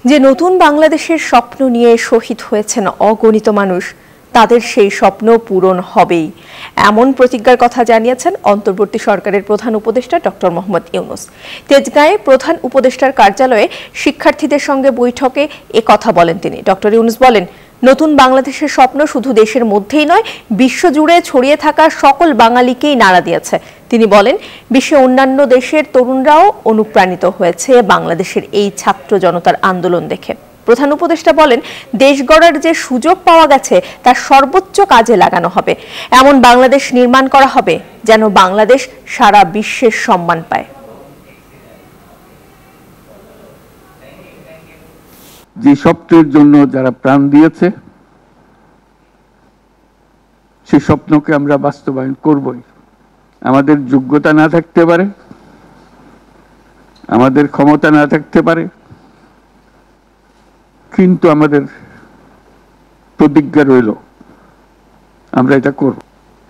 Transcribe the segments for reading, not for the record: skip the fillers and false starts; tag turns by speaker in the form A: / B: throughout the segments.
A: যে নতুন বাংলাদেশের স্বপ্ন নিয়ে শহীদ হয়েছেন অগণিত মানুষ, তাদের সেই স্বপ্ন পূরণ হবেই, এমন প্রতিজ্ঞার কথা জানিয়েছেন অন্তর্বর্তী সরকারের প্রধান উপদেষ্টা ডক্টর মোহাম্মদ ইউনূস। তেজগাঁয়ে প্রধান উপদেষ্টার কার্যালয়ে শিক্ষার্থীদের সঙ্গে বৈঠকে কথা বলেন তিনি। ডক্টর ইউনূস বলেন, নতুন বাংলাদেশের স্বপ্ন শুধু দেশের মধ্যেই নয়, বিশ্বজুড়ে ছড়িয়ে থাকা সকল বাঙালিকেই নাড়া দিয়েছে। তিনি বলেন, বিশ্বের অন্যান্য দেশের তরুণরাও অনুপ্রাণিত হয়েছে বাংলাদেশের এই ছাত্র জনতার আন্দোলন দেখে। প্রধান উপদেষ্টা বলেন, দেশ গড়ার যে সুযোগ পাওয়া গেছে তার সর্বোচ্চ কাজে লাগানো হবে। এমন বাংলাদেশ নির্মাণ করা হবে যেন বাংলাদেশ সারা বিশ্বের সম্মান পায়।
B: যে স্বপ্নের জন্য যারা প্রাণ দিয়েছে, সে স্বপ্নকে আমরা বাস্তবায়ন করবই। আমাদের যোগ্যতা না থাকতে পারে, আমাদের ক্ষমতা না থাকতে পারে, কিন্তু আমাদের প্রতিজ্ঞা রইল আমরা এটা করব।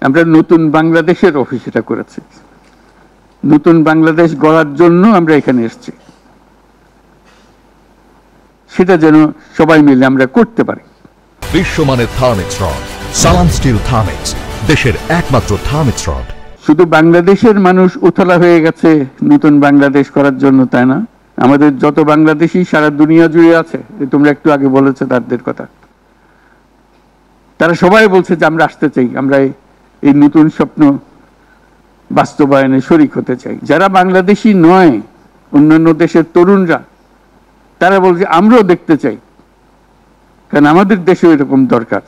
B: আমরা নতুন বাংলাদেশের অফিস এটা করেছি। নতুন বাংলাদেশ গড়ার জন্য আমরা এখানে এসেছি, সেটা যেন সবাই মিলে আমরা করতে পারি।
C: বিশ্বমানের থার্মিক্স রড, সালাম স্টিল থার্মিক্স, দেশের একমাত্র থার্মিক্স রড।
B: শুধু বাংলাদেশের মানুষ উতলা হয়ে গেছে নতুন বাংলাদেশ করার জন্য, তাই না? আমাদের যত বাংলাদেশী সারা দুনিয়া জুড়ে আছে, তোমরা একটু আগে বলেছো তাদের কথা, তারা সবাই বলছে যে আমরা আসতে চাই, আমরা এই নতুন স্বপ্ন বাস্তবায়নে শরিক হতে চাই। যারা বাংলাদেশী নয়, অন্যান্য দেশের তরুণরা, তারা বলছে আমরাও দেখতে চাই, কারণ আমাদের দেশেও এরকম দরকার।